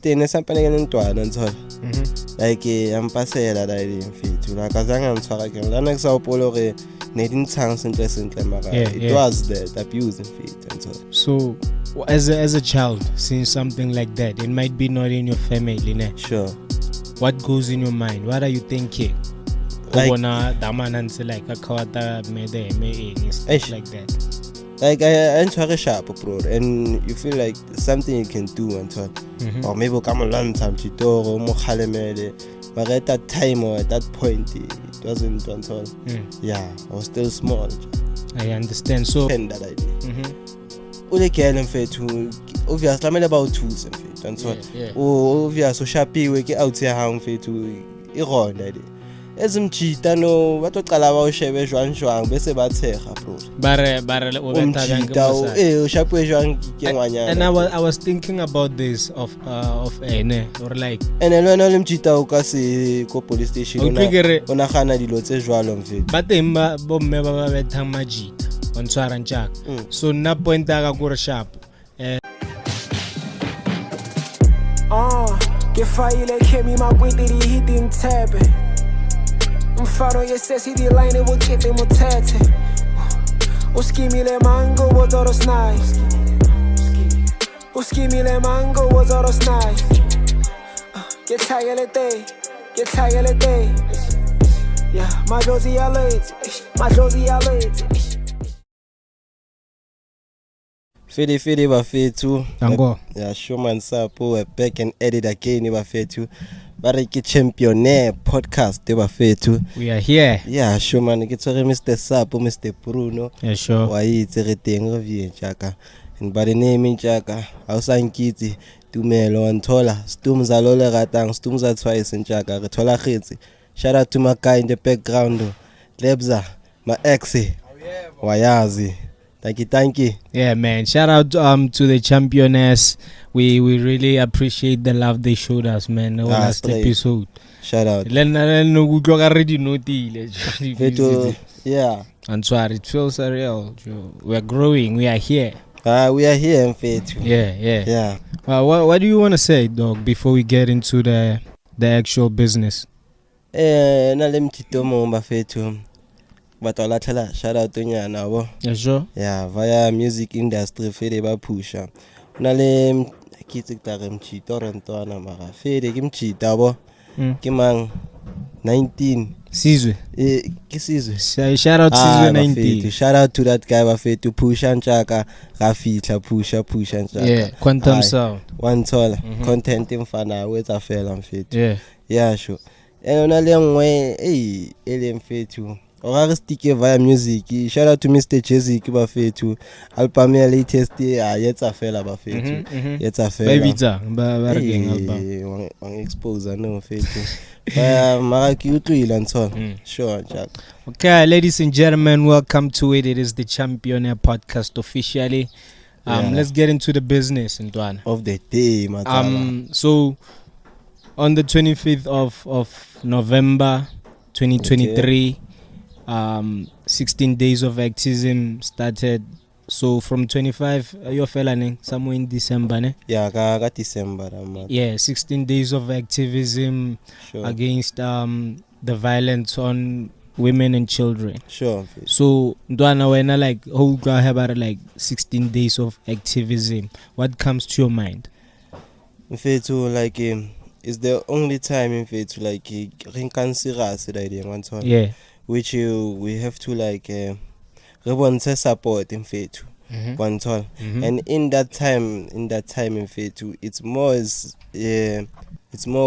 Tene sampane ke ntwana nthola like ampasela la ile mfethu la kazanga ngitshwara ke lana ke sa opolo re ne dintshang sentle mara it was that abuse mfethu nthola. So as a child seeing something like that, it might be not in your family, ne? Sure. What goes in your mind? What are you thinking? Like like a kawata stuff like that. Like I ntshware sharp bro, and you feel like something you can do until or maybe come along time chitoro mo khalemele, but at that time or at that point it wasn't until yeah, I was still small. I understand. So that idea ule girl mfethu obviously lamele about tools mfethu until obviously so shapiwe ke out ya hang mfethu ironda idea ezimjita no batoqala ba o shebe jwang bese ba tshega bro bare o beta jang o shapwe jwang ke ngwanyana. And I was thinking about this of ene or like ene lona le mjita o ka se ko police station ona gana dilo tse jwalo mfethu ba teng ba bomme ba betang majita on tshwara ntjaka. So na point ka go re sharp ke faile khemi makwiti di hitting tab mfaro yesesi di line bokete mothethe uskimile mango wozoro nice uskimile mango wozoro nice get tired day yeah my josie alert Fede bafethu Dango. Yeah, Showman Sapo, we're back and edit again bafethu. Bariki Championaire podcast bafethu. We are here. Yeah, Showman ke tsore Mr. Sapo, Mr. Bruno. Yeah, sure. Wa itse re teng re vie jaka. And by the name jaka, ha o sankitse tumelo wa nthola, stum za lo le ratang, stum za twice jaka re thola khitse. Shout out to my guy in the background. Lebza, my ex. Wayazi. Thank you. Yeah, man. Shout out to the championess. We really appreciate the love they showed us, man. The last episode. Shout out. Yeah. And so it feels surreal. We're growing. We are here. We are here in faith. Yeah. What do you want to say, dog, before we get into the actual business? Na lemtito mo bafethu. But all tell shout out to nyana bo. Yeah, sure. Yeah, via music industry fede ba pusha. Na le kitse tare mchito rentwana mara fede ke mchita bo. Ke mang 19 Sizwe. Ke Sizwe. Shout out Sizwe 19. Shout out to that guy ba fete pusha ntjaka ga fitla pusha ntjaka. Yeah, quantum sound. One tall content mfana wetsa fela mfethu. Yeah, sure. Na le ngwe ele mfethu. Or stick via music. Shout out to Mr. Jazzy bafethu. Album ya latest yetsa fela bafethu. Yetsa fela. Baby za ba regeng album. Wang expose no fethu. Mara ki utlwile ntho. Sure, Jack. Okay, ladies and gentlemen, welcome to it. It is the Championaire podcast officially. Let's get into the business, Ntwana. Of the day, matala. So on the 25th of November 2023, 16 days of activism started. So from 25 you're feeling somewhere in December, ne? Yeah, ka December. Yeah, 16 days of activism against the violence on women and children. Sure. So Ndwana, when like how have like 16 days of activism, what comes to your mind? In fact, like it's the only time in fact like reconsider the idea one time. Yeah. Which we have to like to support in faith one time. And in that time in faith it's more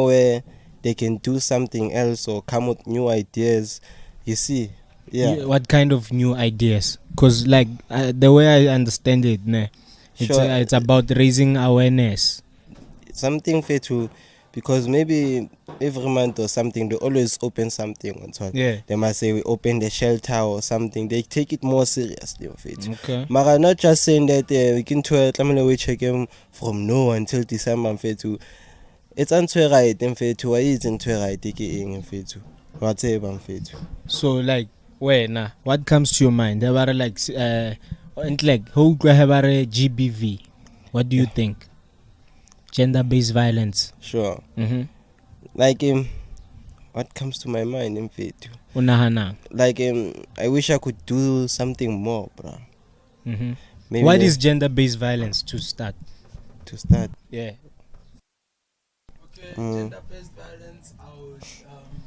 where they can do something else or come with new ideas, you see. What kind of new ideas? Because like the way I understand it, it's about raising awareness, something faith to. Because maybe every month or something, they always open something on top. Yeah. They might say we open the shelter or something. They take it more seriously of it. Okay. But not just saying that we can we check them from now until December. It's unfair right in faith. Why is unfair right? In faith. Whatever in faith. So like what comes to your mind? There were like and like who have a GBV? What do you think? Gender-based violence. Sure. Like what comes to my mind in faith? Unahana. Like I wish I could do something more, bro. Maybe What is gender-based violence to start? to start? Yeah. Okay, gender-based violence, I would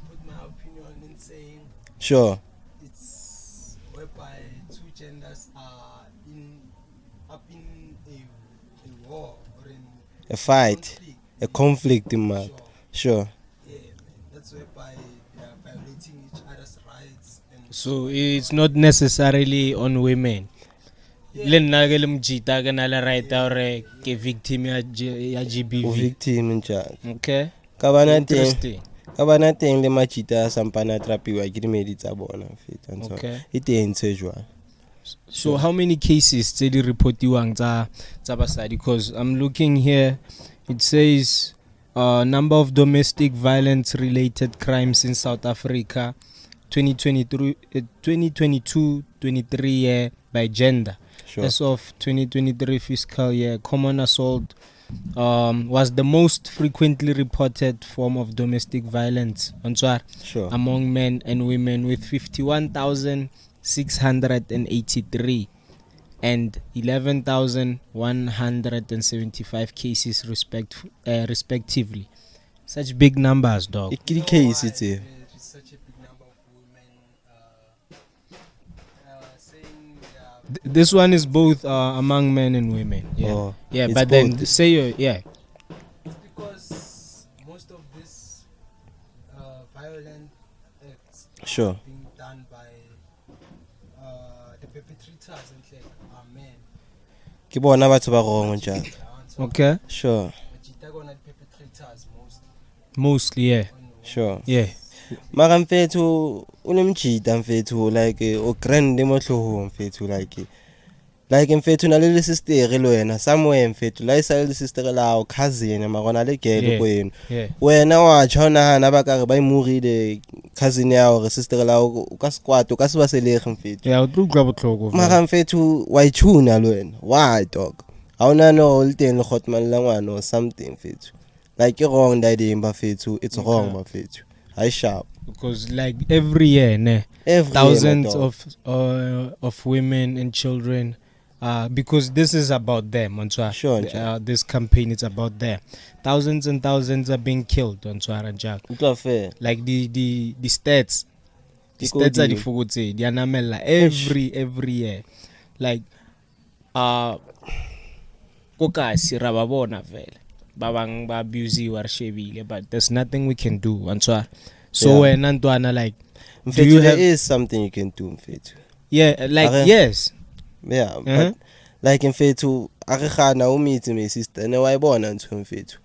put my opinion in saying Sure. it's whereby two genders are up in a war or in A fight, a conflict in my. Sure. Sure. Yeah, man. That's whereby they are violating each other's rights. And So it's not necessarily on women. Le nna ke le mojita ke na le right ya hore ke victim ya GBV. Victim njalo. Okay. Ka bana teng. Interesting. Ka bana teng le machita a sampana trapiwa ke dimedi tsa bona feta ntse. Okay. E teng tse jwang. So how many cases tse di reportiwang tsa basadi? Because I'm looking here, it says number of domestic violence related crimes in South Africa 2022-23 year by gender. Sure. As of 2023 fiscal year, common assault was the most frequently reported form of domestic violence Sure. among men and women, with 51,683 and 11,175 cases respectively. Such big numbers, dog. E ke di case tse. there is such a big number of women saying they are This one is both among men and women. Yeah, Oh, yeah. it's But then both. say yeah. It's because most of these violent acts Sure. are being done by the perpetrators and like are men. Ke bona batho ba wrong njalo. Okay. Sure. But you the perpetrators Mostly, yeah, Sure. yeah. Mara mfethu unemjida mfethu like o grand emohlohong mfethu like mfethu naleli sister lo yena somewhere mfethu la isale sister lawo cousin magona le girl kwenu Yeah. wena wa tshona hana ba ka re ba imurile cousin yawo re sister lawo ka squad ka se ba selege mfethu Yeah, utlwa botlhoko. mara mfethu wa ichuna lo wena why dog awuna no ulteng le khotman la ngwana or something mfethu like wrong that imba mfethu it's wrong mfethu I sharp Because like every year, every thousands year, of women and children, because this is about them. Sure, This campaign is about them. Thousands and thousands are being killed on Jack. it's fair. Like the stats. The Di stats are kodimo. the fugotse. Di anamela every year. Like koka sira babona vele. Babang ba abuse wa shebile, but there's nothing we can do. So when Antwana like do Mfethu, you there have is something you can do mfethu. yeah like Are- yes. Yeah, but like mfethu akegana umithi my sister ne wayibona ntho mfethu.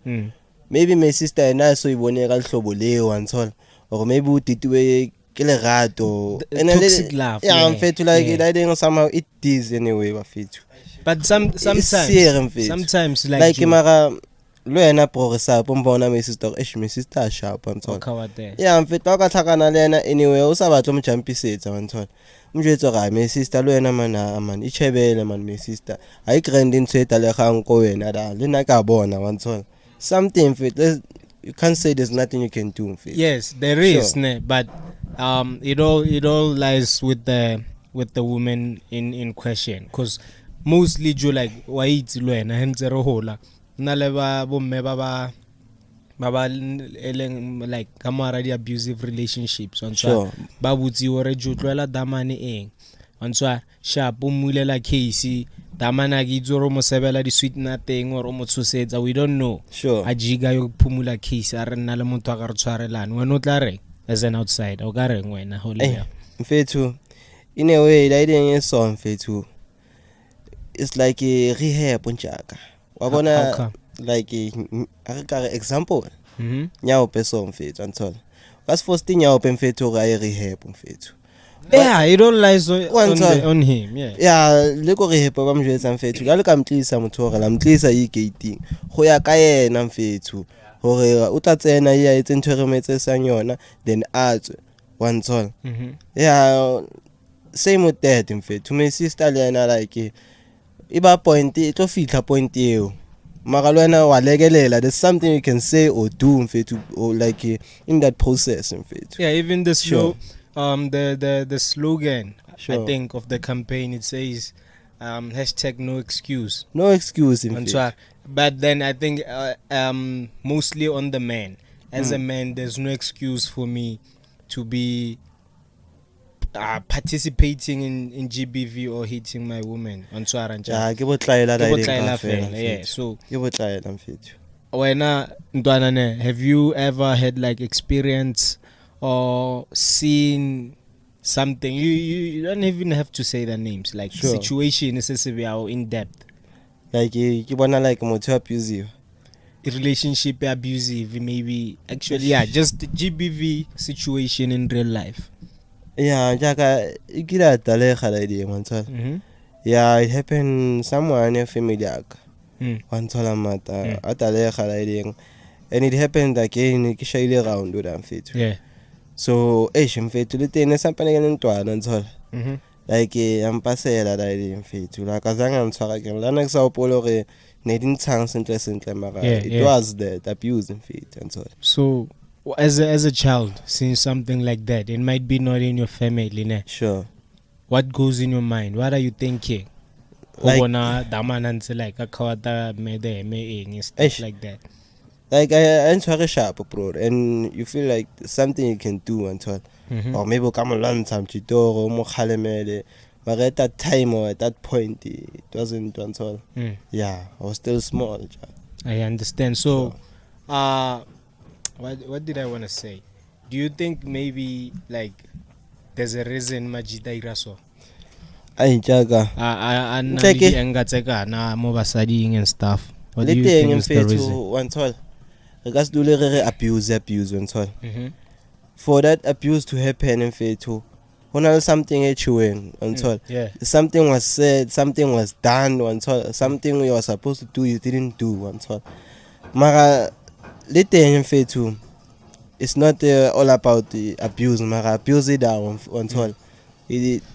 Maybe my sister yena so iboneka lihlobo leyo anthola or maybe uditiwe ke lerato Toxic love. yeah mfethu like yeah. that thing somehow it is anyway bafethu. But sometimes Like you mara lo yena progressa pombona my sister my sister sharp anthola. cover there. Yeah mfethu ka tlhakana le yena anyway o sa batla mo jumpisetsa anthola. Mjwetso ga my sister lo yena man ichebele man my sister I grand intsheta le gang ko wena da le na ka bona anthola. Something fit you can't say there's nothing you can do fit. Yes, there is, Sure. but it all lies with the woman in question, because mostly you like wa itse lo yena hentse re hola na le ba bomme ba eleng like kamara di abusive relationships on Sure. ba butsi hore ju tloela damane eng on sharp o mulela case damana ke itse hore mo sebela di sweet nothing or mo tshosetsa, we don't know. Sure. A jiga yo phumula case a re nna le motho a ka re tshwarelane wena o tla re as an outsider o ka reng wena ho le Mfethu in a way that thing is so mfethu it's like a rehab njaka How wabona come? like a example Mhm. nyawo peso mfethu anthola kas first nyawo pe mfethu ga rehab mfethu Yeah, it all lies on him. Yeah. yeah le go rehab ba mjwetsa mfethu la le ka mtlisa motho gore la mtlisa e gating go ya ka yena mfethu gore o tla tsena ya etse ntho re metse sang yona then atswe wanthola. Mhm. Yeah, same with that mfethu my sister le yena like iba point e tlo fitla point eo mara lwena walekelela. There's something you can say or do mfethu, or like in that process mfethu. Yeah, even the Sure. the slogan, Sure. I think, of the campaign, it says hashtag no excuse. No excuse On mfethu. Twitter. But then I think mostly on the man. As a man, there's no excuse for me to be participating in GBV or hitting my woman on Twitter. Ja, ke botlaela Ke la botlaela ile fela, fela. yeah. So Ke botlaela mfethu. wena ntwana ne, have you ever had like experience or seen something? You don't even have to say the names, like Sure. situation is in depth. Like ke bona like motho abusive. Relationship abusive, maybe, actually, yeah, just the GBV situation in real life. Yeah, jaka ikira talega la ile mantsa. Yeah, it happened somewhere in your family yaka. Wanthola mata atalega la ile. And it happened again ke shaile round with am fit. Yeah. So mfethu le tene sampane ke ntwana nthola. Like ampasela la ile mfethu la kazanga ntshwara ke la next upolo re ne dintshang sentle mara it was that abuse mfethu nthola. So as a child seeing something like that, it might be not in your family, ne? Sure. What goes in your mind? What are you thinking? Like Like a kawata me stuff like that. Like I ntshware sharp bro, and you feel like something you can do until or maybe come along some chitoro mo khalemele. But at that time or at that point it wasn't until yeah, I was still small. I understand. So what did I want to say? Do you think maybe like there's a reason Majida Iraso? Ay jaga. Na mo basadi and stuff. What do you think is the reason? Until regards to the abuse until for that abuse to happen in fetu. When something at you until something was said, something was done until something you were supposed to do you didn't do until mara later in fetu. It's not all about the abuse, mara abuse it down until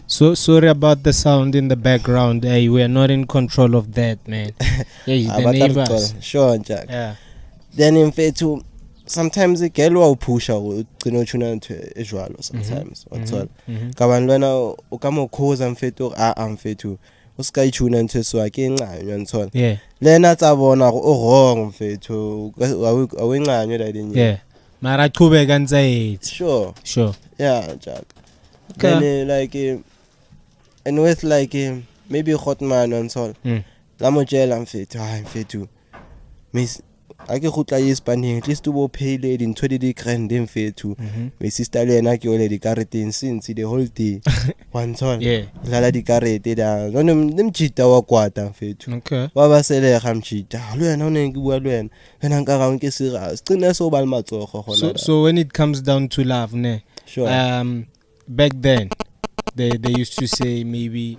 So sorry about the sound in the background. Hey, we are not in control of that, man. Yeah, the neighbors. Sure, Jack. Yeah. Then in fetu, sometimes the girl will push out tuna to Israel sometimes. Until kaban lwana ukamo cause am fetu am fetu. Uska tuna nto so again until. Yeah. Lena tsabona o wrong fetu. Awinga that in yeah. Mara kube ganza it. Sure. Yeah, Jack. Okay. Then like and with like maybe hot man and so. La mo jela mfethu mfethu. Miss ake khutla yespaneng at least to pay lady in 20 grand mfethu. My sister le yena ke ole di karete since the whole day. One son. Yeah. La di karete da. No nimchita wa kwata mfethu. Okay. Wa ba sele ga mchita. Lo yena o ne ke bua lo yena. Wena nka ga nke serious. Cina so ba le matsogo gona. So when it comes down to love, ne. Sure. Back then they used to say maybe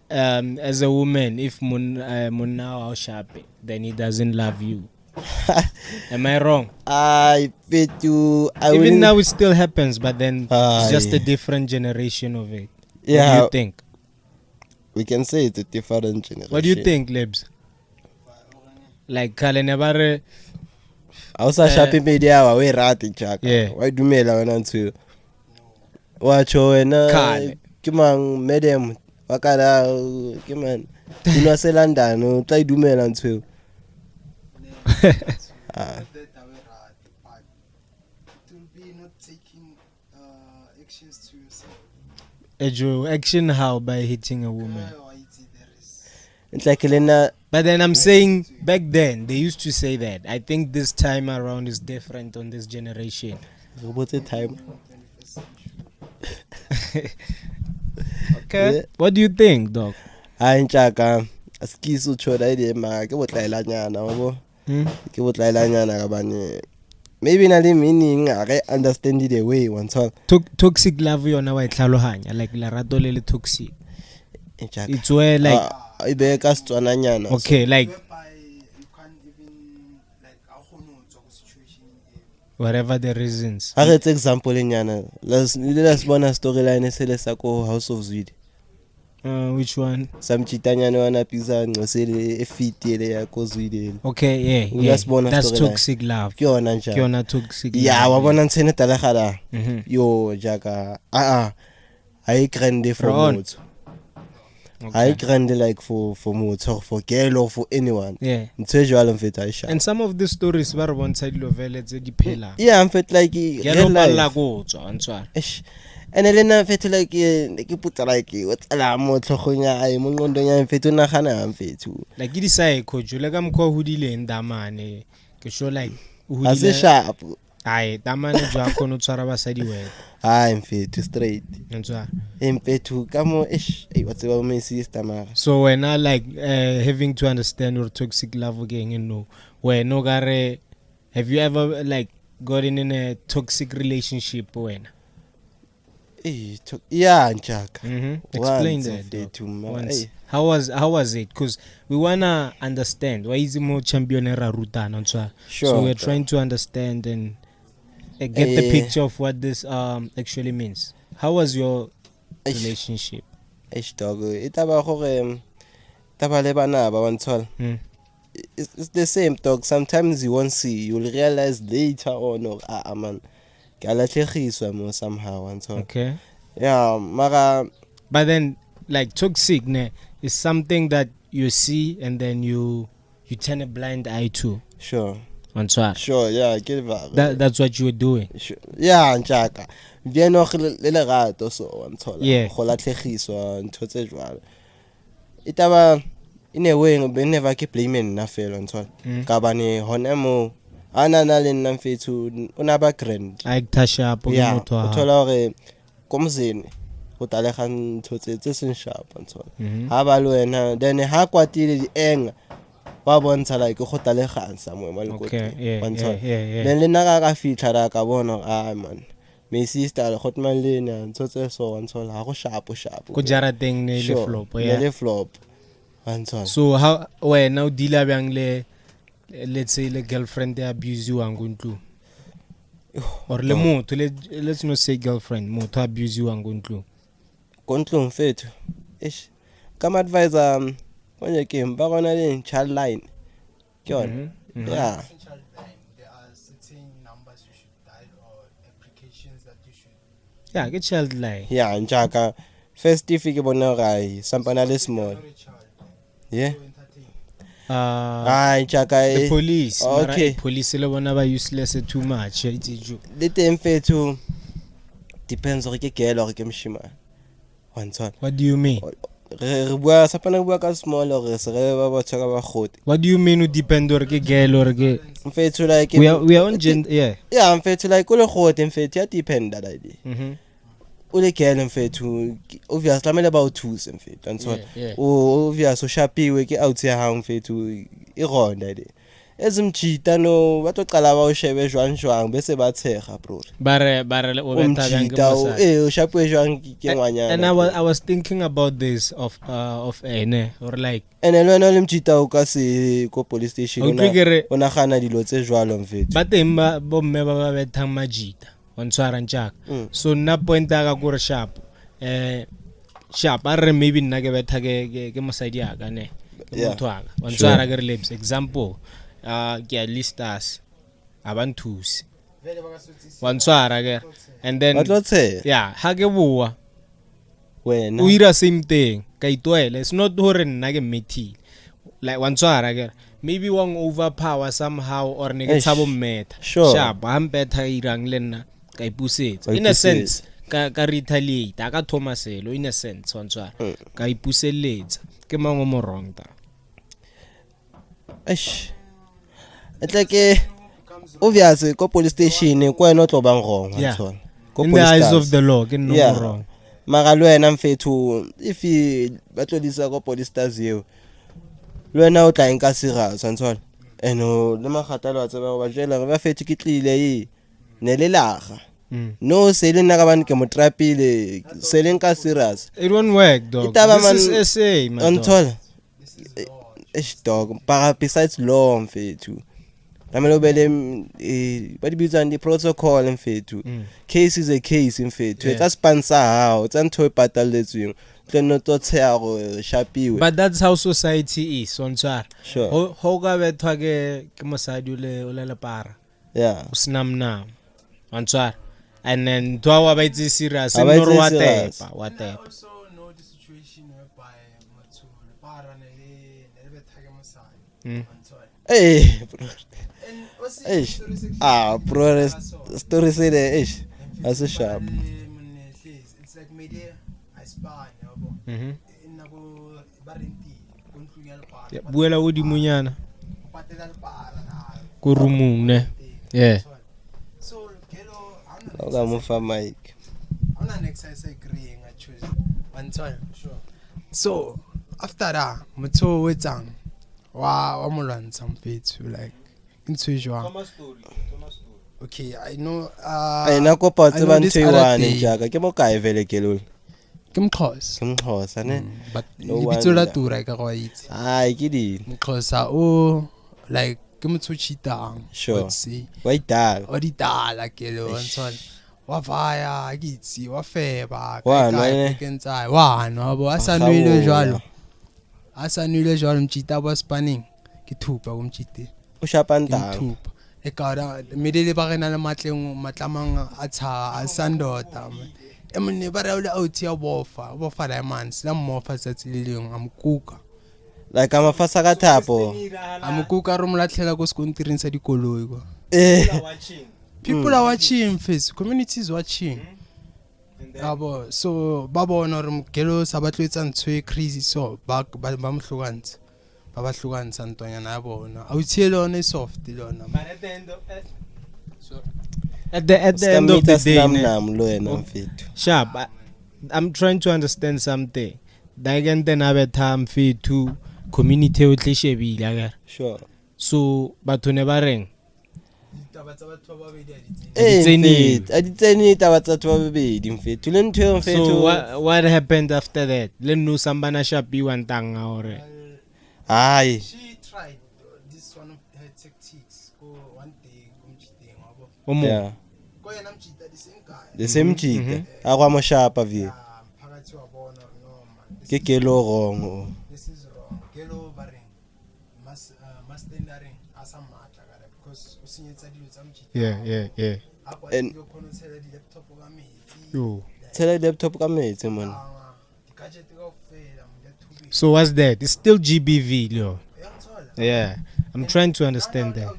as a woman, if munna sharp, then he doesn't love you. Am I wrong? I bet you. Even now it still happens, but then it's just a different generation of it. Yeah. What do you think? We can say it's a different generation. What do you think, Lebs? Like kale nebare. Ausa shopping media wa we rati chaka. Yeah. Wa dumela wena ntse. Wacho wena ke mang madam wa kana ke man. Dino se London o tla dumela ntse. Actions to yourself. Ejo, action how? By hitting a woman. It's like Elena. But then I'm saying back then they used to say that. I think this time around is different on this generation. What's the time? Okay. Yeah. What do you think, dog? Chaka. Askisu choda ide ma ke botlaela nyana bo. Ke botlaela nyana ka bane. Maybe na le meaning I understand the way one time. Toxic love yona wa itlhalohanya like la rato le toxic. It's where like ibe ka stswana nyana. Okay, like You can't even like situation. Whatever the reasons. I get example nyana. Let's bona storyline esele sa ko House of Zwide. Which one? Samchitanyana wanapisa ngosele efitele yakozwile. Okay, yeah. Uyasibona That's story toxic love. Kuyona njalo. Kuyona toxic love. Yeah, wabona ntsene talagala. Mhm. Yo jaka I grande for Ron. motho. I grande like for motho, for girl or for anyone. Yeah. Ntshejwalo mfethu ayisha. And some of the stories ba re bontsha dilo vele tse di phela. Yeah, I'm fit like Yellow balla go tswa ntshwa. And lena mfethu like ke putsa like what's ala mo tlhogonya ai mo ngondong ya mfethu nagana mfethu. Like di psycho jule ka mkho hudile ndamane. Ke sure like Ase sharp. Ai damane jwa khona tswara basadi wena. Hayi mfethu straight. Ntshwa. Mfethu kamo what's about my sister mara. So when I like having to understand your toxic love again, you know, when no gare, have you ever like gotten in a toxic relationship when? Yeah, Jack. Explain that. Once. How was it? Because we wanna understand why is it more champion era rutana. Sure. So we're trying to understand and get the picture of what this actually means. How was your relationship? Dog. Itaba gore taba le bana ba wantshwala. It's the same dog. Sometimes you won't see. You'll realize later on or man. Somehow and so. Okay. Yeah, mara. But then, like toxic, ne, is something that you see and then you turn a blind eye to. Sure. Sure. Yeah, get that. That's what you were doing. Sure. Yeah, Njaka. Vieno le gato so and so. Yeah. Go latlhegiswa ntho tse jwalo. Itaba in a way be never keep blaming na fela ntho. Ka bane hona mo ana na le nna mfethu una ba grand Tasha po yeah, motho ha uthola gore komzini go talega ntho tse seng sharp ntho ha ba lo wena then ha kwatile di enga ba bontsha like go talega somewhere mo le okay yeah. then le naka ka fitla ra ka bona man my sister le gotman le ne ntho tse so ntho ha go sharp go jarateng ne le flop yeah le flop ntho so how wena o deala bang le let's say the girlfriend they abuse you angundlu or le motho let's not say girlfriend motho abuse you angundlu kontlu mfethu kama advisor onye ke mba gona le child line kyona yeah there are certain numbers you should dial or applications that you should yeah get child line yeah njaka first ifike bona gai sampana le small yeah the police okay police le bona ba useless too much it's you le teng fethu depends gore ke girl or ke mshima wantshwa what do you mean re bua sapana bua ka small or se re ba botsa ka ba goti what do you mean o depend or ke girl or ke mfethu like we are on gender yeah mfethu like o le goti mfethu ya depend that idea o le girl mfethu obvious tlamele ba o thusa mfethu wantshwa o obvious o shapiwe ke out ya hang mfethu e ronda ide ezimjita no batoqala ba o shebe jwang bese ba tshega bro bare o beta bang ke mosadi o shapiwe jwang ke ngwanyana and I was thinking about this of ene or like ene lwana le mjita o ka se ko police station ona gana dilo tse jwalo mfethu ba teng ba bomme ba betang majita ontshwara ntjaka so nna point ka gore sharp are maybe nna ke betha ke mosadi aka ne ke motho aka ontshwara ke relapse example ke at least us abanthusi ontshwara ke and then yeah ha ke bua wena o ira same thing ka itwele it's not hore nna ke methile like ontshwara ke maybe one overpower somehow or ne ke tsabo mmetha sharp ambetha irang le nna ka ipusetsa in a sense ka retaliate aka Thomaselo in a sense wantswa ka ipuseletsa ke mango mo wrong ta like obviously ko police station ko eno tlo bang wrong wantswa ko police in the eyes of the law ke no wrong mara lo wena mfethu if ba tlodisa ko police stars yeo lo wena o tla enka serious wantswa eno le magatalo a tseba ba jela re ba fethu ke tlile ne le laga no sele nna ka bane ke mo trapile sele nka serious it won't work dog this is SA man until dog para besides law mfethu tamelo bele ba di bitsa ndi protocol mfethu case is a case mfethu etsa sponsor how tsa ntho e pataletsweng tlo no tshea go shapiwe. But that's how society is, on tswara. Sure. Ho ka bethwa ke mosadi o le para. Yeah. O snamna. On tswara. And then to wa ba itse serious, Ha ba no itse wa serious. tepa. I also know the situation whereby motho le para ne le bethage mosadi. Hey, bro. And what's Eish. Bro, story say there, eish. That's a sharp. It's like media I spy, yabo. Nako barenti, kontlu ya le para. Buela o di munyana. Patela le para na. Ko rumung ne. Yeah. So, kelo Oga mo fa mic. I'm not exercise agreeing actually. One time, sure. So, after that, motho wetsang wa molwantsha mpethu like into jwa. Okay, I know Ai na kopa tseba ntho e wane jaaka ke mo kae vele kelolo. ke mxhosa. Ke mxhosa ne. But No lebitso la wonder. tura ka go itse. Ai ke di. Mxhosa o like ke motho cheatang. Sure. Let's see. Wa itala. O di tala kelo ntshwana. Wa vaya ke itse wa feba Wa nwa ne? ke ntsa wa no bo asanwile jwalo. Asanwile jwalo mchita ba spanning ke thupa go mchite. O shapa ntang. Thupa e ka da medele ba rena le matlamang a tsha a sandota e mone ba ra o tia bofa diamonds la mofa tsatsi le leng amkuka Like I'm a fasa ka thapo. amkuka re molatlhela go sekontiring sa dikoloi go People are watching face community is watching abo so ba bona re mgelo sa batlwetsa ntshwe crazy so ba mhlukantse ba hlukantsa ntonyana ya bona a utsiele ona soft lona But at the end of at the end of the day, sharp. I'm trying to understand something. Dagen den abe time fit to community o tleshebile aga. Sure. So batho ne ba reng. So what happened after that? Le no sambana shapi wantanga ore. Aye. she tried this one of her tactics go one day kumchiteng wabo Omo. Yeah. go yena mchita the same guy The same chick. Akwa mo shapa vi. phakathi wabona no man Ke kelo wrong. this is wrong kelo baring mastendering asamata kare because usinyetsa dilo tsa mchita Yeah. and yo khona tshela di laptop ka metsi Yo. Tshela laptop ka metsi man. di gadget ka ofela mngethubi So what's that? It's still GBV, Leo. yangithola Yeah. I'm trying to understand that.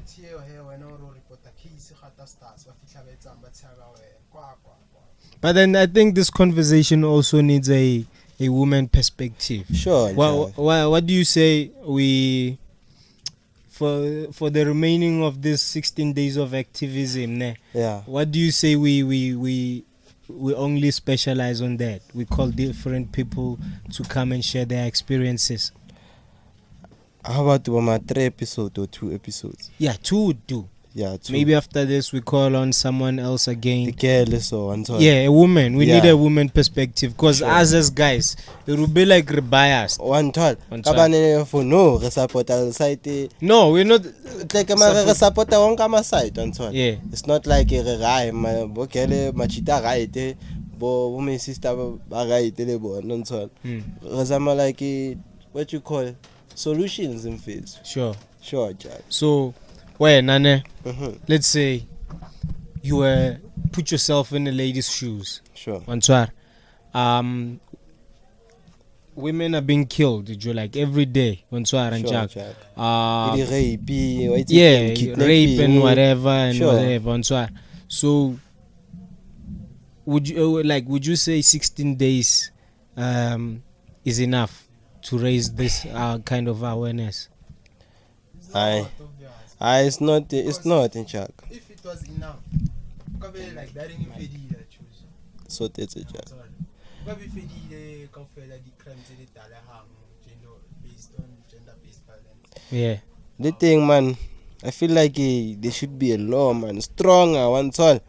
But then I think this conversation also needs a woman perspective. Sure. What do you say we for the remaining of this 16 days of activism? Ne? Yeah. What do you say we only specialize on that? We call different people to come and share their experiences. How about 3 episodes or 2 episodes? Yeah, 2 would do. Yeah, 2. Maybe after this we call on someone else again. The careless or and so. Yeah, a woman. We need Yeah. a woman perspective because Sure. us as guys, it will be like we're biased. One tall. One tall. Kabane for no re support the site. No, we're not. Like re support on kama site on tall. Yeah. It's not like re rai ma bokele machita right bo my sister ba right le bo non tall. Re zama like what you call solutions in face. Sure. Sure, Jack. So, where Nane? Mhm. Let's say you put yourself in a lady's shoes. Sure. Bonsoir. Women are being killed, you like every day. Bonsoir and Sure, Jack. Jack. Yeah, Rape, rape and whatever and Sure. whatever. Bonsoir. So, would you say 16 days is enough to raise this kind of awareness? It's not in Jack. if it was enough kabe like that in fedile choose So that's a Jack. kabe fedile ka fela di crimes le tala hang gender based violence Yeah. The thing, man, I feel like there should be a law, man, stronger one all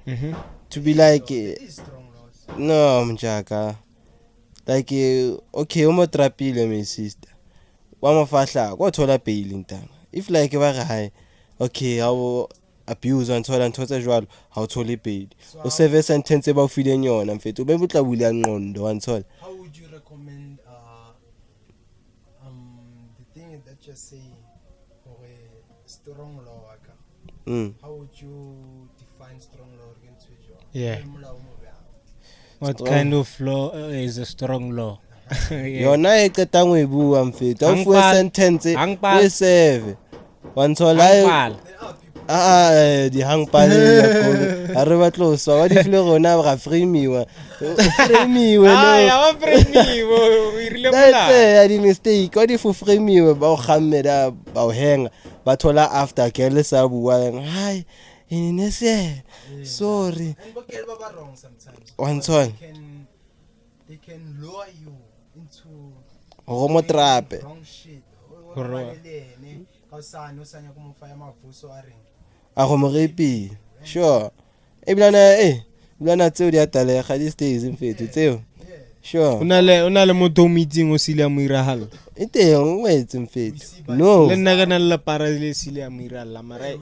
to be like it is strong laws no, Mjaka. Like okay, trapile my sister. Wa mafahla go thola bail intanga. If like ba re high, okay, how abuse and thola ntotse jwalo, how thole bail. O serve sentence ba o fileng yona mfethu. Be botla bula ngqondo one all. how would you recommend just say for a strong law, how would you define strong law against you? Yeah. What kind of law is a strong law? Yona e qeta ngwe bua mfethu ha o fuwe Hangpal. sentence Hangpal. e serve wa ntsola di hangpal ya ko a re batla o swa wa di file rona ga framiwa framiwe ya framiwe o irile that's mola a di mistake wa di fu framiwe ba o gammeda ba o henga ba thola after ke le sa bua hi inese sorry And what get wrong sometimes? Once on. They can lure you into go mo trape wrong shit. Correct. a go mo repi sure e bilana tseo di atalega di stays mfethu tseo sure una le motho o meeting o sile a mo iragalo e teng o etse mfethu no le nna kana le para le sile a mo iragala mara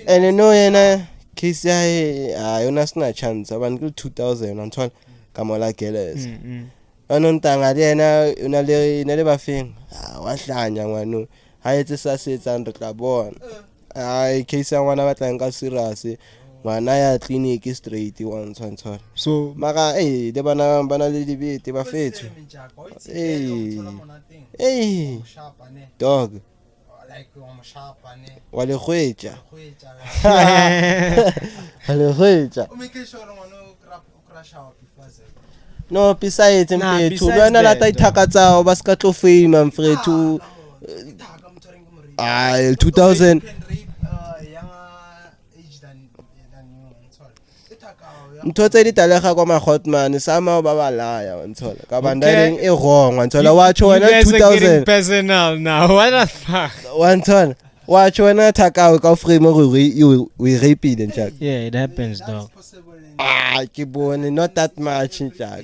ene no yena case ya yona sina chance abantu ku 2000 anthola ka mola geles anontanga le yena una le bafeng wa hlanya ngwano ha etse sa se etsang re tla bona ai case ya ngwana ba tlang ka serious ngwana ya clinic straight one tshwantshwa so mara le bana le dibete ba fethu dog wa le khwetja no besides mfethu lwana la taithaka tsao ba ska tlo fame mfethu 2000 mthotse di talega kwa magotman sama ba ba laya wa ntsola ka bandaleng e wrong wa ntsola wa tshwa wena 2000 personal now what the fuck wa ntsola wa tshwa wena thakawe ka frame we rape the jack yeah it happens dog ke bone not that much jack.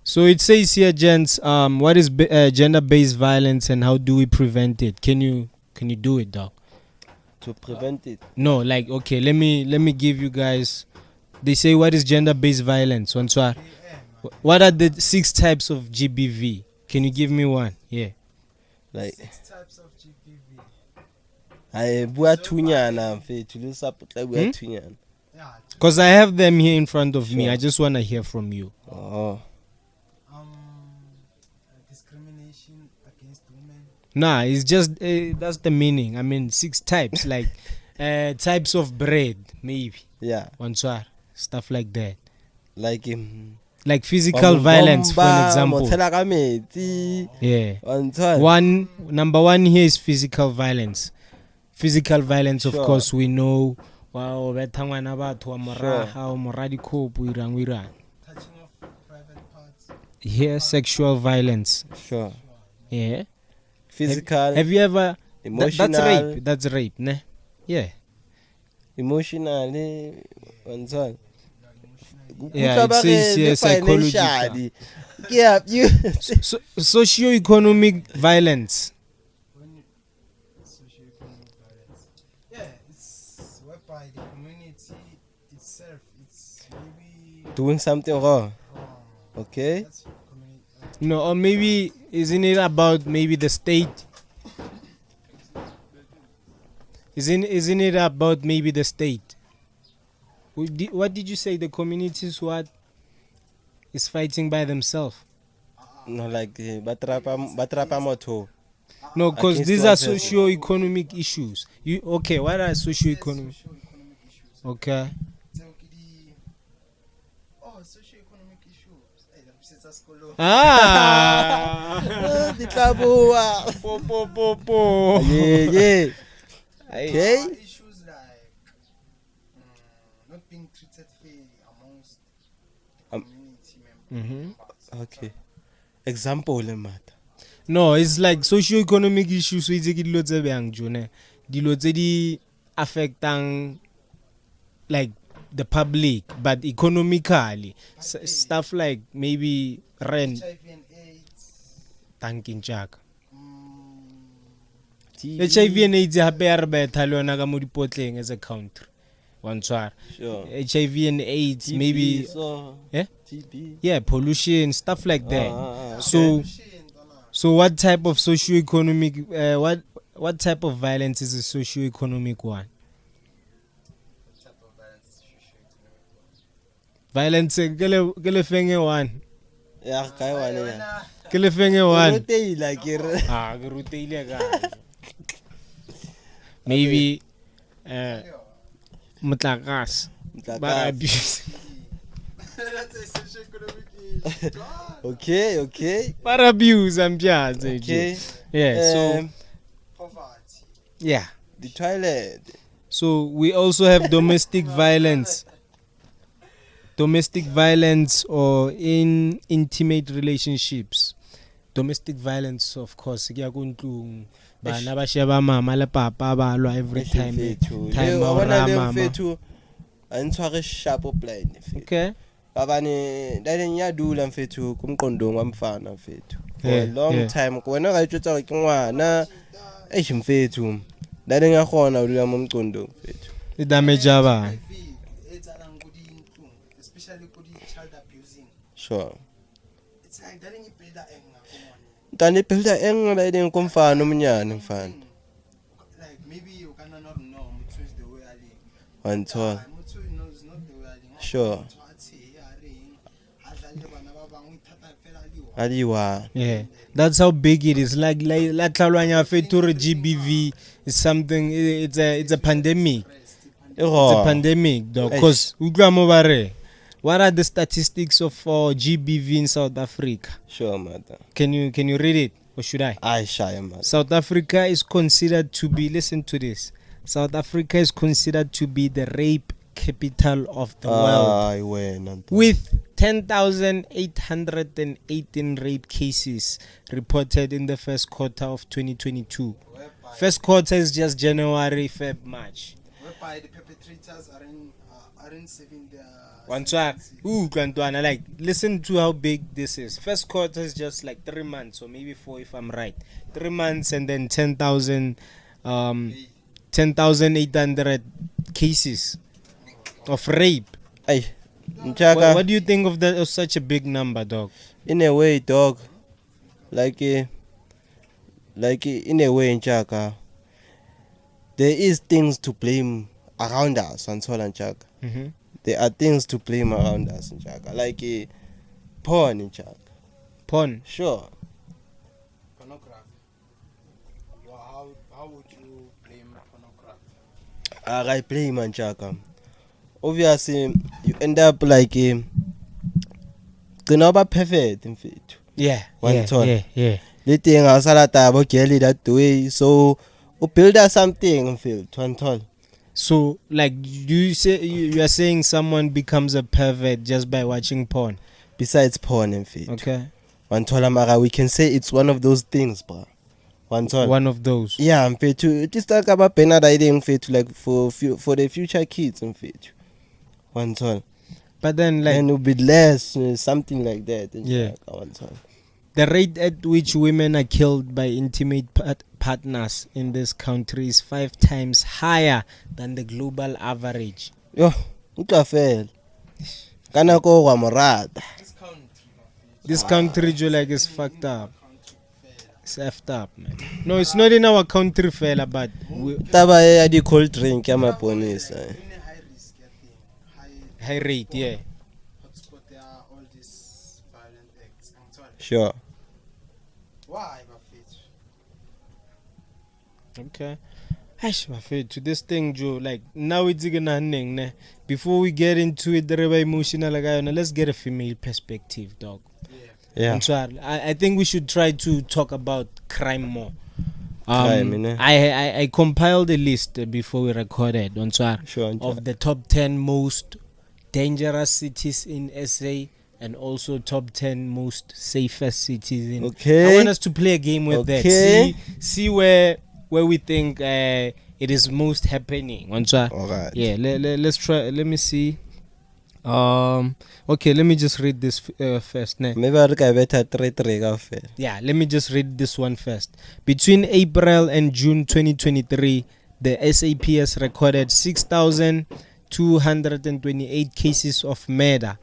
So it says here, gents, what is gender-based violence and how do we prevent it? Can you do it, dog? To prevent it? No, like okay, let me give you guys. They say what is gender-based violence? What are the 6 types of GBV? Can you give me one? Yeah. Like 6 types of GBV. I bua thunyana mfethu lu sapotla bua thunyana. Because I have them here in front of me. I just want to hear from you. Oh. Discrimination against women. Nah, it's just that's the meaning. I mean, 6 types, like types of bread, maybe. Yeah. Stuff like that. Like physical violence, for an example. Yeah. Number 1 here is physical violence. Physical violence, of course, we know. Wow, betangwana batho wa moraga o moradi khopo irang. Touching of private parts. Here, sexual violence. Sure. Yeah. Physical. Have you ever? Emotional. That's rape, ne? Yeah. Emotionally, yeah, it says here psychological. Yeah, you. Socio-economic violence. Socio-economic violence. Yeah, it's whereby the community itself, it's maybe doing something wrong. Okay. That's community. No, or maybe isn't it about maybe the state? Isn't it about maybe the state? What did you say? The communities what is fighting by themselves? No, like batrapa moto. No, because these are socio-economic issues. Okay? What are socio-economic? Okay. Oh, socio-economic issues. Po. Yeah. Okay. Issues like not being treated fairly amongst the community members. Okay. Example matter. No, it's like socio-economic issues. We take dilo tse bang jone. Dilo tse di affectang like the public, but economically stuff like maybe rent. HIV and AIDS. Tanking jack. HIV and AIDS hape ya re betha le yona ka mo dipotleng as a country. Sure. HIV and AIDS, TB, maybe TB. Yeah, pollution, stuff like that. So what type of socio-economic what type of violence is a socio-economic one? Violence ke le fenge one. Ya kai wane ya. Ke le fenge one. Roteila ke re. Ah, ke ruteile ka. Maybe motlakase. Ba abuse. Okay. Ba abuse ampiaze. Okay. Yeah, so Poverty. yeah. The toilet. So we also have domestic violence. Domestic violence or in intimate relationships. Domestic violence, of course, ke ya ko ntlong. Bana ba sheba mama le papa ba lwa every time. Time ba ora mama. Fethu antshware sharp plan fethu. Okay. Babane dale nya dula mfethu kumqondong wamfana mfethu. For a Yeah, long yeah. time ko wena ga itshotsa ke ngwana. Mfethu. Dale nya khona udula momqondong mfethu. The damage aba. Especially for the child abusing. Sure. It's like that you build that anger. Tani phela engela ideng komfana umnyane mfana. Like maybe you cannot know Mutsu is the way I live. Wanthola. Mutsu knows not the way I live. Sure. Aliwa. Yeah. That's how big it is. Like la tlalwanya feture GBV is something. It's a pandemic. It's a pandemic, though. Because what are the statistics of GBV in South Africa? Sure, mother. Can you read it, or should I? I shy, mother. South Africa is considered to be. Listen to this. South Africa is considered to be the rape capital of the world, with 10,818 rape cases reported in the first quarter of 2022. First quarter is just January, Feb, March. Whereby the perpetrators aren't saving their. Like, listen to how big this is. First quarter is just like 3 months, or maybe 4 if I'm right. 3 months and then 10,800 cases of rape. Ay, what do you think of that? Of such a big number, dog? In a way, dog, like in a way, Nchaka, there is things to blame around us, Nchaka. Mm-hmm. There are things to blame around us, Nchaka, like porn, Nchaka. Porn? Sure. Pornography. How would you blame pornography? I blame Nchaka. Obviously, you end up like perfect in fit. Yeah. Letting us about Kelly that way, so you build us something in field. So, like, you are saying someone becomes a pervert just by watching porn. Besides porn in field. Okay. We can say it's one of those things, bro. One of those. Yeah, I'm fit to. It is talk about penal idea fit like for the future kids in fit. But then, like, and it will be less, something like that. Yeah. The rate at which women are killed by intimate partners in this country is 5 times higher than the global average. Yo, fail. Kanako wa morata. This country, like, is fucked up. It's effed up, man. No, it's not in our country, fella, but Taba the cold drink, I'm a police. High rate, yeah. Hotspot there are all these violent acts. Sure. Why, Buffett? Okay. To this thing, Joe, like, now it's gonna before we get into it, the emotional, let's get a female perspective, dog. Yeah. And so I think we should try to talk about crime more. Crime, I compiled a list before we recorded on of the top 10 most dangerous cities in SA and also top 10 most safest cities in. Okay. I want us to play a game with that. See where we think it is most happening. All right. Yeah. Let's try. Let me see. Okay. Let me just read this first. Maybe I'll get better 3 Yeah. Let me just read this one first. Between April and June 2023, the SAPS recorded 6,228 cases of murder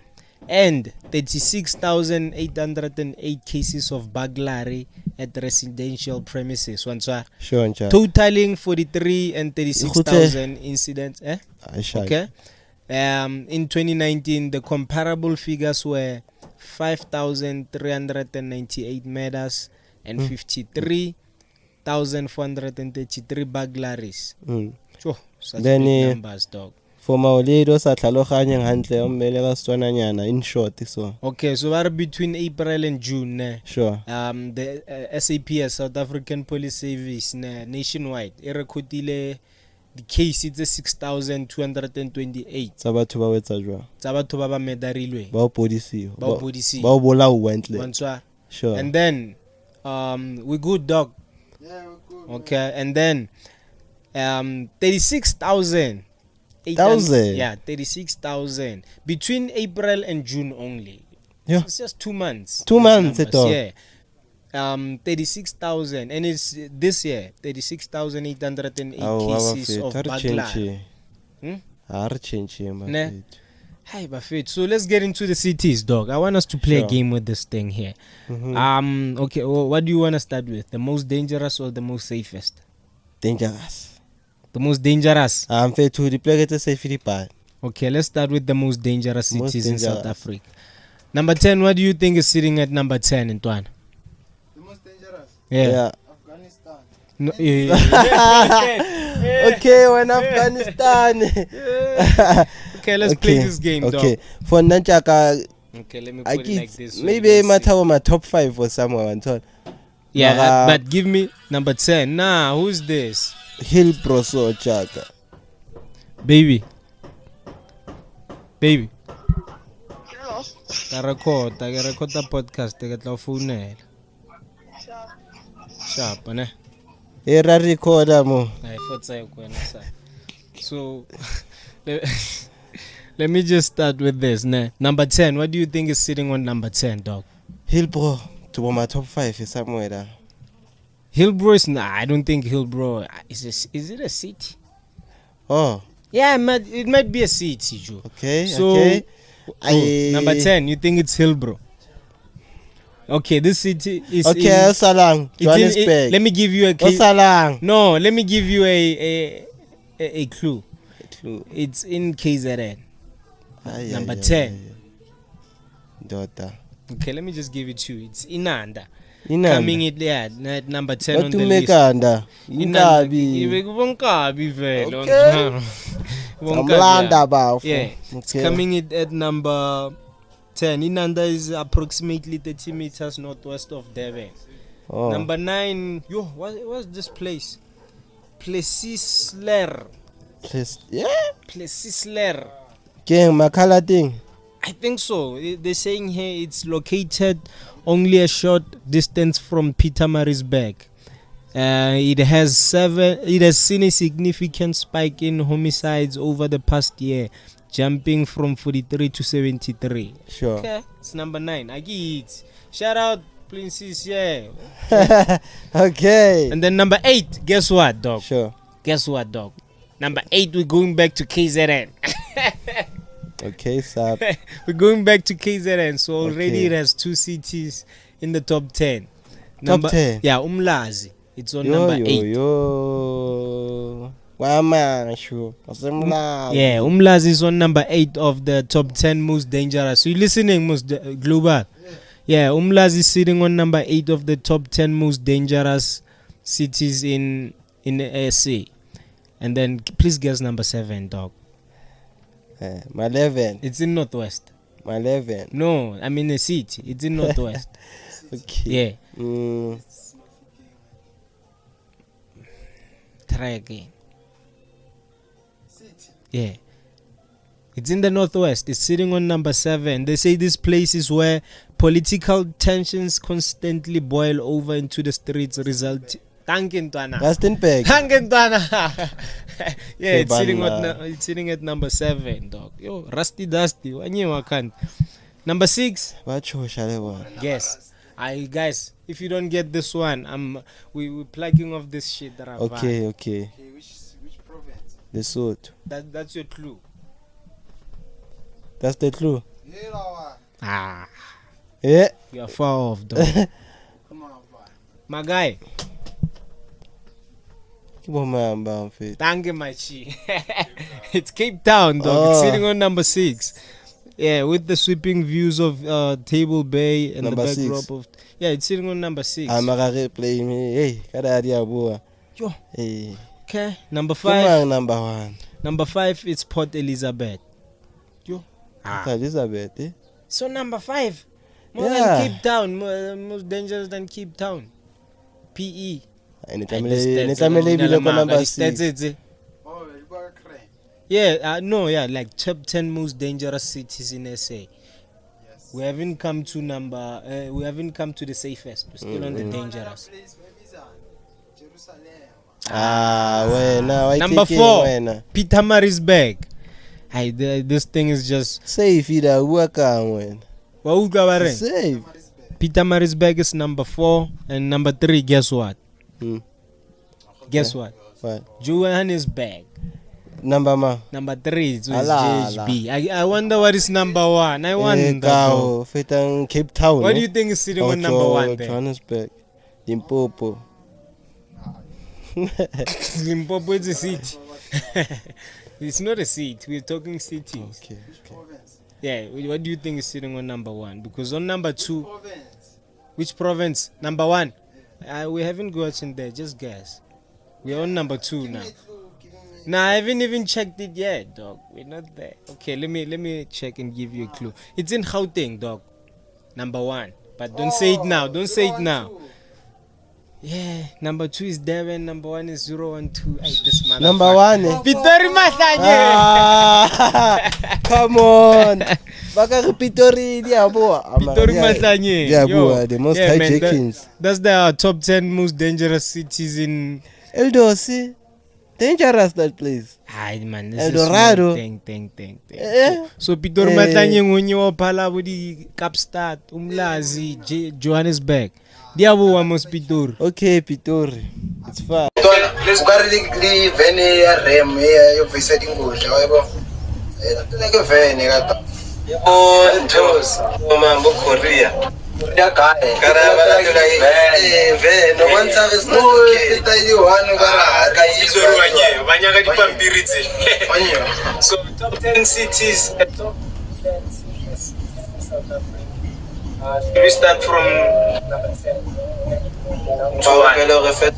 and 36,808 cases of burglary at residential premises. One sir. Sure, Nchaka. Totaling 43 and 36,000 incidents. Okay. In 2019, the comparable figures were 5,398 murders and 53,433 burglaries. Sure, such Then, big numbers, dog. For Maulid, sa tlhaloganyang hantle o mmele ka Setswananyana in short so. Okay, so we're between April and June. Sure. The SAPS, South African Police Service, nationwide, it recorded the case it's 6,228. Tsa batho ba wetsa jwang? Tsa batho ba ba medarilwe. Ba o podisiwa. Ba o podisiwa. Ba o bolauwa ntle. Bontswa. Sure. And then we good, dog. Yeah, we're good. Okay, and then 36,000. 1,000? Yeah, 36,000 between April and June only. Yeah. It's just 2 months. 2 months Numbers, at all. yeah. 36,000, and it's this year 36,808 cases of burglary. Hi, Buffett. So let's get into the cities, dog. I want us to play a game with this thing here. Okay. Well, what do you want to start with? The most dangerous or the most safest? Dangerous. The most dangerous. I'm fair to replay the safety part. Okay, let's start with the most dangerous cities in South dangerous. Africa. Number 10, what do you think is sitting at number 10 in Tuan? The most dangerous? Yeah. Afghanistan. No, Okay, when Afghanistan. Okay, let's play this game, Okay. dog. For Nchaka, Okay, let me I put it like get this. so maybe you I can might see. have my top 5 or somewhere until Yeah, but give me number 10. Nah, who's this? Hill Proso Chaka. Baby. Baby. Hello. I record the podcast. I get la phone. Sharp, ne? Era recorder mo. I thought I was So let me just start with this. Ne? Number 10. What do you think is sitting on number 10, dog? Hill Pro to my top 5 is somewhere there. Hillbrow is I don't think Hillbrow is it a city? Oh, Yeah, it might be a city, Joe. okay, So okay. number 10, you think it's Hillbrow? Okay, this city is Okay, Osalang, it's in, Johannesburg. let me give you a clue. Osalang. No, let me give you a clue. It's in KZN. Number 10. Daughter. Okay, let me just give it to you. It's Inanda. Inanda. Coming in there at number 10 What on to the make list. under? Indabi. Ingabi vele. Okay. Samlanda ba. Yeah, it's coming in at number 10. Inanda is approximately 30 meters northwest of Durban. Oh. Number 9, what's this place? Plesisler. Please. Yeah. Plesisler. Gang, Makala thing. I think so. They're saying here it's located only a short distance from Pietermaritzburg. It has seen a significant spike in homicides over the past year, jumping from 43 to 73. Sure. Okay, it's number 9. I get it. Shout out, Princess. Yeah. Okay. And then number 8. Guess what, dog? Sure. Guess what, dog? Number 8. We're going back to KZN. Okay, sir. We're going back to KZN. So already Okay. it has 2 cities in the top 10. Top 10? Yeah, Umlazi. It's on number 8. Yo. Wamashu. Asemla. Yeah, Umlazi is on number 8 of the top 10 most dangerous. So you listening, most global? Yeah, Umlazi is sitting on number 8 of the top 10 most dangerous cities in SA. And then please guess number 7, dog. My 11. It's in Northwest. My 11. No, I mean a city. It's in Northwest. Okay. Yeah. Try again. Yeah. It's in the Northwest. It's sitting on number 7. They say this place is where political tensions constantly boil over into the streets, Rustenburg. Yeah, it's sitting at number 7, dog. Yo, Rusty Dusty. Number 6. Guess. Guys, if you don't get this one, we're plugging off this shit that I've Okay. Okay, which province? Lesotho. That's your clue. That's the clue. Ah, Yeah. you're far off, dog. Come on, boy. My guy. Thank you, my chi. It's Cape Town, dog. It's sitting on number 6. Yeah, with the sweeping views of Table Bay and Number the backdrop 6. of. Yeah, it's sitting on number 6. I'm gonna play me. Hey, kada dia boa. Yo. Hey. Okay, number Come 5. on, number 1. Number 5 it's Port Elizabeth. Yo. Elizabeth, eh? So number 5. More Yeah. than Cape Town, most dangerous than Cape Town. PE. Nitamele bile kwa number 6. Oh, you got a crane. Yeah, no, yeah, like top 10 most dangerous cities in SA. Yes. We haven't come to the safest. We're still on the dangerous. Place where is that? Jerusalem. Wena, Number 4, Pietermaritzburg. This thing is just safe ida uwaka wena. Safe. Pietermaritzburg is number 4 and number 3. Guess what? Guess what? What? Johannesburg. Number 3 is JHB. I wonder what is number 1. I wonder. Bro. Fetang Cape Town. What do you think is sitting on number 1 there? Johannesburg. Limpopo. Limpopo is a city. It's not a seat. We're talking cities. Okay. Yeah. What do you think is sitting on number 1? Because on number 2, Province. which province? Number 1. We haven't gotten there. Just guess. We're on number 2 now. Nah, I haven't even checked it yet, dog. We're not there. Okay, let me check and give you a clue. It's in Gauteng, dog. Number 1. But don't say it now. Don't say it now. Yeah, number 2 is Devon, number 1 is 012. This man. Number 1. Pitori Mahlanye. Come on. Baka Pitori diabo. Pitori Mahlanye. Diabo, the most hijackings. That's the top 10 most dangerous cities in Eldosi. Dangerous that place. Ay man, this Eldorado. is thing. So Pitori Mahlanye ngonye ophala bodi Kapstad, Umlazi, Johannesburg. Diabo wamos Pitori. Okay, Pitori. It's fine. Lesbarili vene ya rem yo visedi ngudla yebo. Like a vene kata. Yebo ntos. Mambo Korea. Korea guy. Karaba like vene. No one service no kita Yohanu bara. Kayizoro banyaka dipampiritse. So top 10 cities, top 10 cities in South Africa. We start from number 10. Okay, number 10.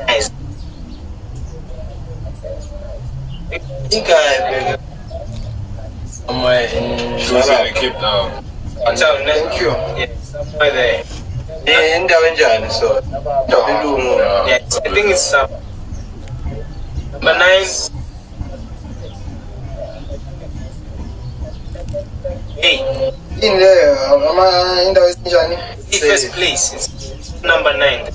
Nice. Somewhere in Cape Town. Thank you. Yeah, somewhere there. Indawo enjani so? Yes, I think it's number 9. Hey, In there, indawo enjani? the first place is number 9.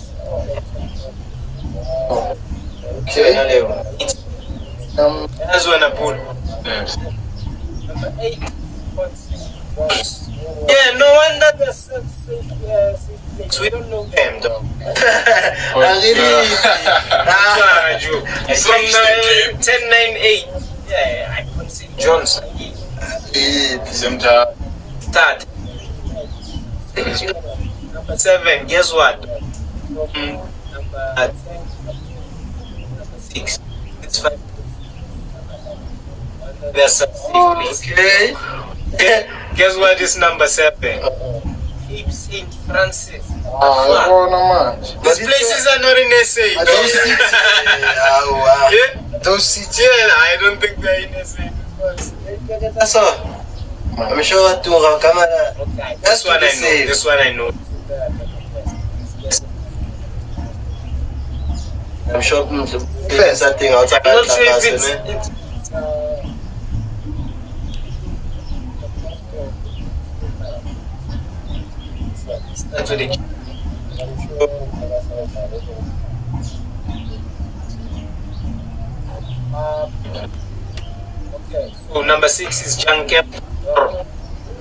Okay. That's when I put. Yes. Number 8. Yeah, no wonder they're safe place. We don't know them, though. It's from 1098. Yeah, I couldn't see Johnson. Same time. Start. Number 7, guess what? Number 6. It's 5. There's a safe place. Okay. Guess what is number 7? Cape St. Francis. These places are not in SA. Those cities. Yeah? Those cities. Yeah, I don't think they're in SA. That's all. I'm sure to our camera. Okay, That's this one to be I know. safe. This one I know. I'm sure first I think outside I'm not sure if it's that's what it. Okay. So number 6 is Junket.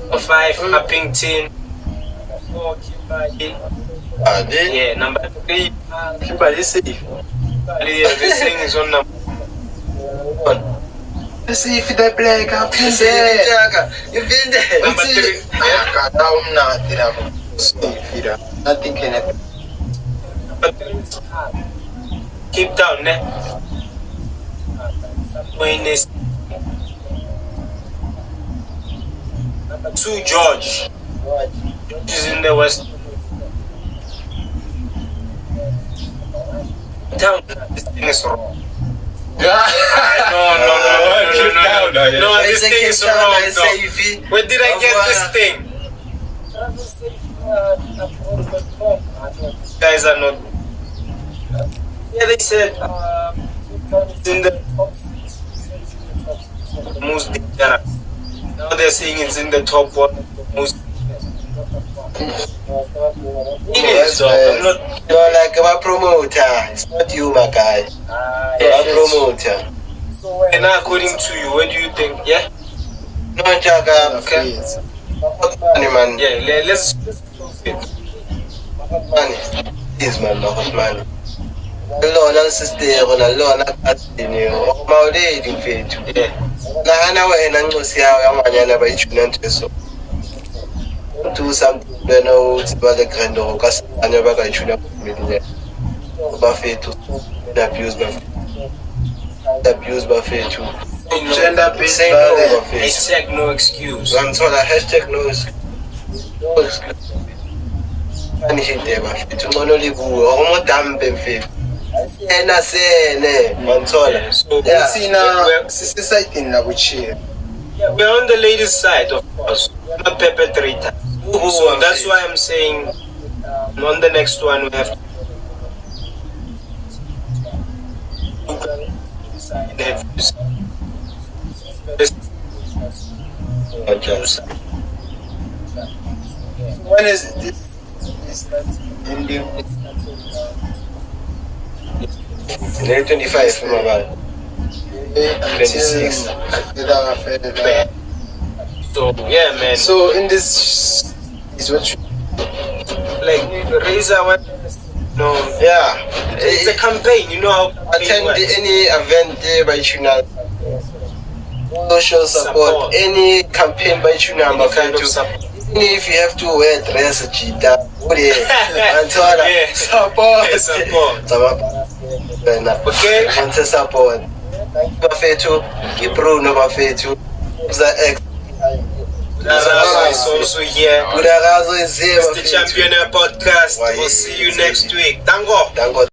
Number 5, Uppington. Number 4, Kimberley. Yeah, number 3, Kimberley safe. yeah, this thing is on number 1. Safe the black up in there. You've been there. Number 3. I'm not safe. Nothing can happen. Keep down, ne? When is number 2, George. George is in the west. Down. This thing is wrong. No, this thing is wrong. Where did I get this thing? These guys are not. Yeah, they said it's in the most dangerous. Now they're saying it's in the top one, most. You're like a promoter. It's not you, my guy. You're a promoter. And now, according to you, what do you think? Yeah? No, Jaga. Okay. Money, man. Yeah, let's. Money. Yes, man, money. Alona sister, alona kasini. Mauledi mfethu. Yeah. Na hana wena ncosi yawo yamanyana bayijuna nteso. Do something when I was by the grand or cast I never got you up Buffet to abuse Buffet to gender based Hashtag no excuse. I'm told a hashtag no excuse. And hit them Buffet to monolith or more damn benefit. And I say, Mantola. So, society in Nabuchi. We're on the ladies' side, of course, not perpetrator. So that's why I'm saying on the next one we have to when is this ending? 25 from about 26. So yeah, man. So in this is what you like raise our no. Yeah, it's a campaign. You know how attend any event there by China. Social support, any campaign by China. Any kind of support. Even if you have to wear dress, cheetah, support. Okay. And to support. Buffet to keep Bruno Buffet to the ex. Udarazo is also here. Udarazo is here. It's the Champion Podcast. We'll see you next week. Tango.